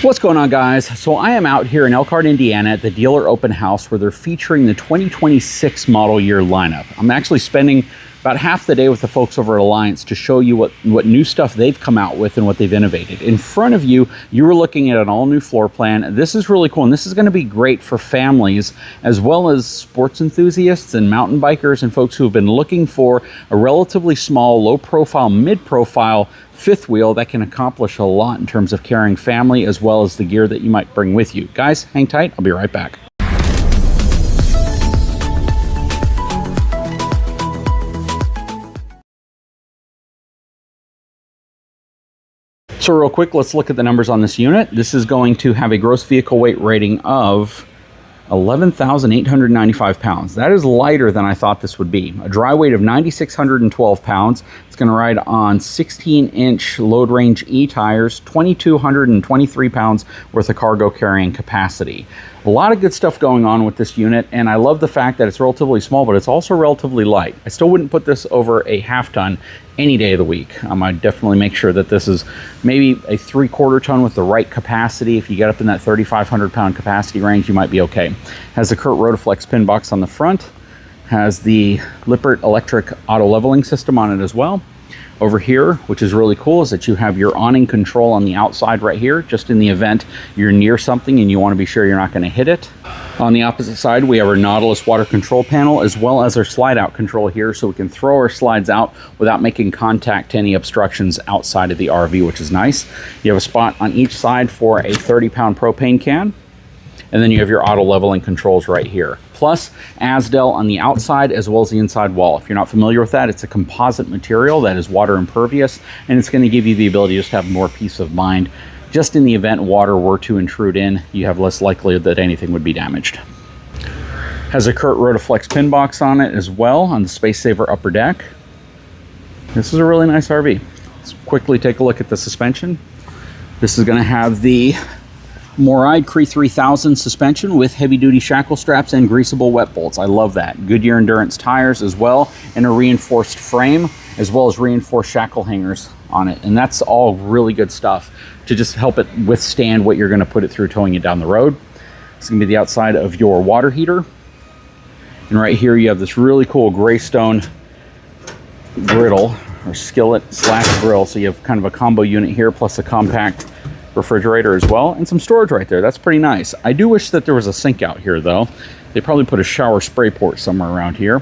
What's going on, guys? So I am out here in Elkhart, Indiana at the dealer open house where they're featuring the 2026 model year lineup. I'm actually spending about half the day with the folks over at Alliance to show you what new stuff they've come out with and what they've innovated. In front of you, you were looking at an all new floor plan. This is really cool, and this is going to be great for families as well as sports enthusiasts and mountain bikers and folks who have been looking for a relatively small, low profile, mid profile fifth wheel that can accomplish a lot in terms of carrying family as well as the gear that you might bring with you. Guys, hang tight. I'll be right back. So real quick, let's look at the numbers on this unit. This is going to have a gross vehicle weight rating of 11,895 pounds. That is lighter than I thought this would be. A dry weight of 9,612 pounds. It's going to ride on 16-inch load range E tires, 2,223 pounds worth of cargo carrying capacity. A lot of good stuff going on with this unit, and I love the fact that it's relatively small, but it's also relatively light. I still wouldn't put this over a half ton any day of the week. I'd definitely make sure that this is maybe a 3/4 ton with the right capacity. If you get up in that 3,500 pound capacity range, you might be okay. Has the CURT Rotaflex PinBox on the front. Has the Lippert electric auto leveling system on it as well. Over here, which is really cool, is that you have your awning control on the outside right here, just in the event you're near something and you want to be sure you're not going to hit it. On the opposite side, we have our Nautilus water control panel, as well as our slide out control here, so we can throw our slides out without making contact to any obstructions outside of the RV, which is nice. You have a spot on each side for a 30-pound propane can. And then you have your auto leveling controls right here. Plus Asdel on the outside as well as the inside wall. If you're not familiar with that, it's a composite material that is water impervious, and it's going to give you the ability to just have more peace of mind. Just in the event water were to intrude in, you have less likelihood that anything would be damaged. Has a CURT Rotaflex PinBox on it as well on the Space Saver upper deck. This is a really nice RV. Let's quickly take a look at the suspension. This is going to have the Moride Cree 3000 suspension with heavy-duty shackle straps and greasable wet bolts. I love that. Goodyear Endurance tires as well, and a reinforced frame, as well as reinforced shackle hangers on it. And that's all really good stuff to just help it withstand what you're going to put it through towing it down the road. It's going to be the outside of your water heater. And right here you have this really cool Greystone griddle, or skillet slash grill. So you have kind of a combo unit here, plus a compact refrigerator as well, and some storage right there. That's pretty nice. I do wish that there was a sink out here though. They probably put a shower spray port somewhere around here.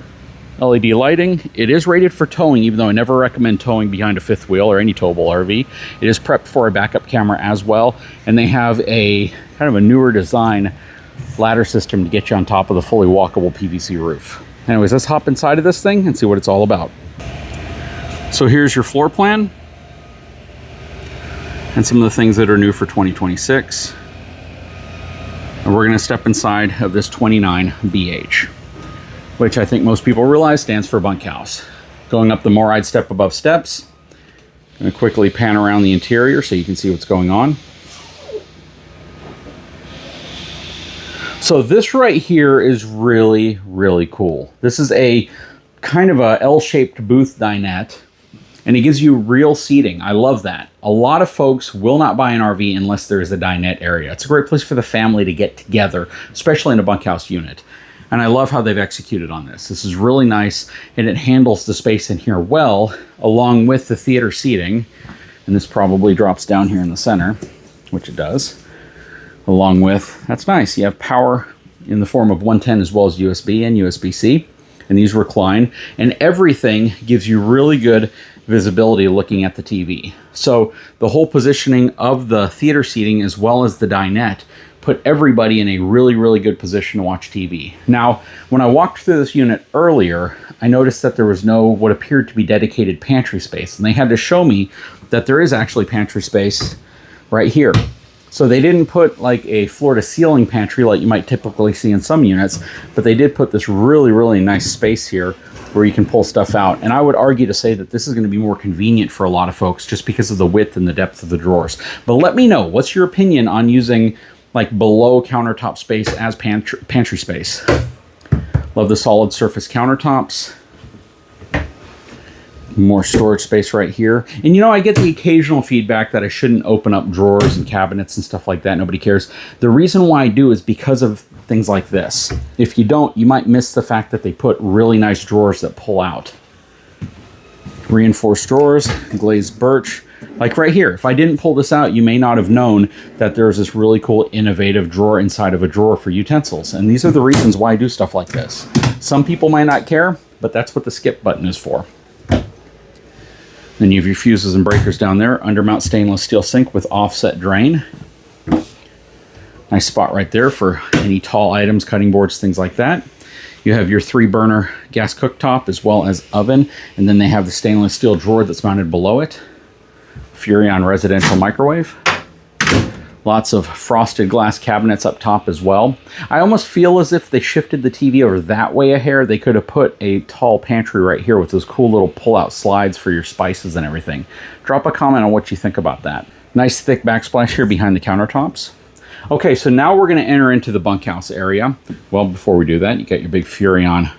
LED lighting. It is rated for towing, even though I never recommend towing behind a fifth wheel or any towable RV. It is prepped for a backup camera as well, and they have a kind of a newer design ladder system to get you on top of the fully walkable PVC roof. Anyways, let's hop inside of this thing and see what it's all about. So here's your floor plan and some of the things that are new for 2026. And we're going to step inside of this 29BH, which I think most people realize stands for Bunkhouse. Going up the Moride step above steps. I'm going to quickly pan around the interior so you can see what's going on. So this right here is really, really cool. This is a kind of a L-shaped booth dinette, and it gives you real seating. I love that. A lot of folks will not buy an RV unless there is a dinette area. It's a great place for the family to get together, especially in a bunkhouse unit. And I love how they've executed on this. This is really nice, and it handles the space in here well, along with the theater seating. And this probably drops down here in the center, which it does. Along with, that's nice, you have power in the form of 110 as well as USB and USB-C. And these recline, and everything gives you really good visibility looking at the TV. So the whole positioning of the theater seating as well as the dinette put everybody in a really, really good position to watch TV. Now, when I walked through this unit earlier, I noticed that there was no what appeared to be dedicated pantry space, and they had to show me that there is actually pantry space right here. So they didn't put like a floor-to-ceiling pantry like you might typically see in some units, but they did put this really, really nice space here where you can pull stuff out. And I would argue to say that this is going to be more convenient for a lot of folks just because of the width and the depth of the drawers. But let me know, what's your opinion on using like below countertop space as pantry space? Love the solid surface countertops. More storage space right here. And you know, I get the occasional feedback that I shouldn't open up drawers and cabinets and stuff like that. Nobody cares. The reason why I do is because of things like this. If you don't, you might miss the fact that they put really nice drawers that pull out. Reinforced drawers, glazed birch. Like right here, if I didn't pull this out, you may not have known that there's this really cool, innovative drawer inside of a drawer for utensils. And these are the reasons why I do stuff like this. Some people might not care, but that's what the skip button is for. Then you have your fuses and breakers down there. Undermount stainless steel sink with offset drain. Nice spot right there for any tall items, cutting boards, things like that. You have your 3-burner gas cooktop as well as oven. And then they have the stainless steel drawer that's mounted below it. Furrion residential microwave. Lots of frosted glass cabinets up top as well. I almost feel as if they shifted the TV over that way a hair. They could have put a tall pantry right here with those cool little pull-out slides for your spices and everything. Drop a comment on what you think about that. Nice thick backsplash here behind the countertops. Okay, so now we're going to enter into the bunkhouse area. Well, before we do that, you got your big Furrion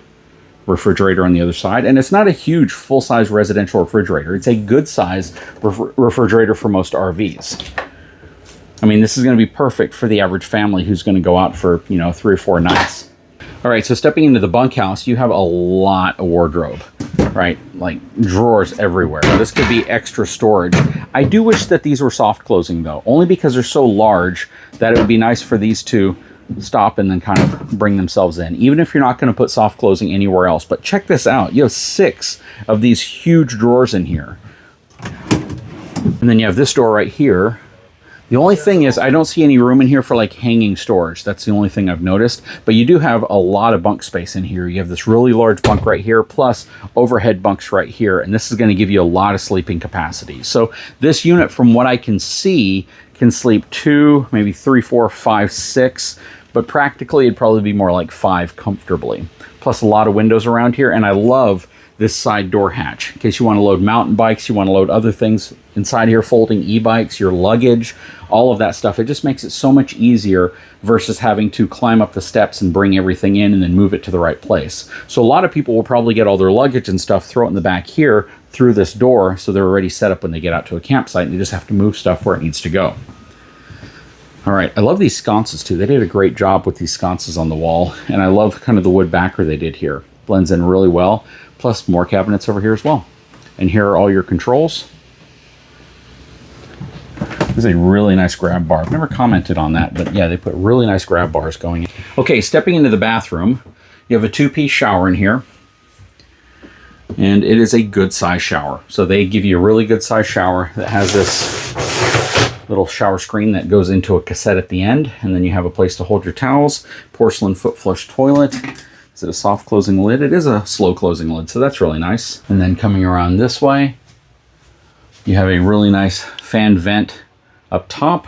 refrigerator on the other side, and it's not a huge full-size residential refrigerator. It's a good size refrigerator for most RVs. I mean, this is going to be perfect for the average family who's going to go out for, you know, 3 or 4 nights. All right, so stepping into the bunkhouse, you have a lot of wardrobe, right? Like drawers everywhere. Now, this could be extra storage. I do wish that these were soft closing though, only because they're so large that it would be nice for these to stop and then kind of bring themselves in, even if you're not going to put soft closing anywhere else. But check this out. You have 6 of these huge drawers in here. And then you have this door right here. The only thing is I don't see any room in here for like hanging storage. That's the only thing I've noticed. But you do have a lot of bunk space in here. You have this really large bunk right here, plus overhead bunks right here. And this is going to give you a lot of sleeping capacity. So this unit, from what I can see, can sleep 2, maybe 3, 4, 5, 6. But practically it'd probably be more like 5 comfortably. Plus a lot of windows around here. And I love this side door hatch in case you want to load mountain bikes, you want to load other things inside here, folding e-bikes, your luggage, all of that stuff. It just makes it so much easier versus having to climb up the steps and bring everything in and then move it to the right place. So a lot of people will probably get all their luggage and stuff, throw it in the back here through this door, so they're already set up when they get out to a campsite and they just have to move stuff where it needs to go. All right, I love these sconces too. They did a great job with these sconces on the wall, and I love kind of the wood backer they did here. Blends in really well. Plus more cabinets over here as well. And here are all your controls. This is a really nice grab bar. I've never commented on that, but yeah, they put really nice grab bars going in. Okay, stepping into the bathroom, you have a 2-piece shower in here. And it is a good size shower. So they give you a really good size shower that has this little shower screen that goes into a cassette at the end. And then you have a place to hold your towels, porcelain foot flush toilet. Is it a soft closing lid? It is a slow closing lid, so that's really nice. And then coming around this way, you have a really nice fan vent up top.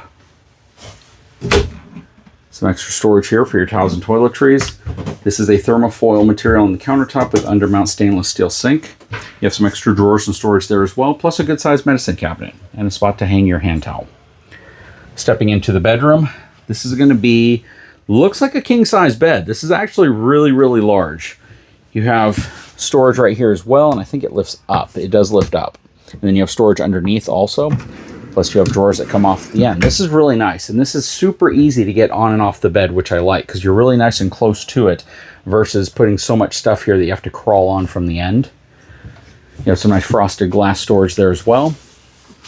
Some extra storage here for your towels and toiletries. This is a thermofoil material on the countertop with undermount stainless steel sink. You have some extra drawers and storage there as well, plus a good sized medicine cabinet and a spot to hang your hand towel. Stepping into the bedroom, this is going to be, looks like a king size bed. This is actually really, really large. You have storage right here as well, and I think it lifts up. It does lift up. And then you have storage underneath also. Plus you have drawers that come off at the end. This is really nice, and this is super easy to get on and off the bed, which I like, because you're really nice and close to it versus putting so much stuff here that you have to crawl on from the end. You have some nice frosted glass storage there as well.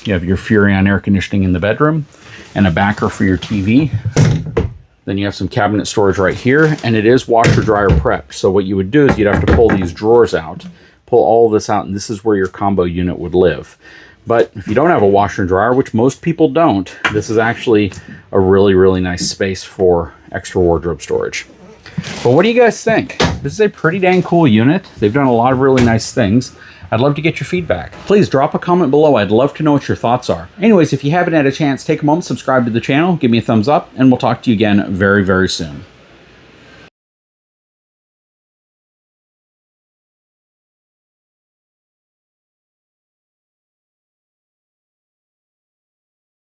You have your Furrion air conditioning in the bedroom and a backer for your TV. Then you have some cabinet storage right here, and it is washer dryer prepped. So what you would do is you'd have to pull these drawers out, pull all of this out, and this is where your combo unit would live. But if you don't have a washer and dryer, which most people don't, this is actually a really, really nice space for extra wardrobe storage. But what do you guys think? This is a pretty dang cool unit. They've done a lot of really nice things. I'd love to get your feedback. Please drop a comment below. I'd love to know what your thoughts are. Anyways, if you haven't had a chance, take a moment, subscribe to the channel, give me a thumbs up, and we'll talk to you again very, very soon.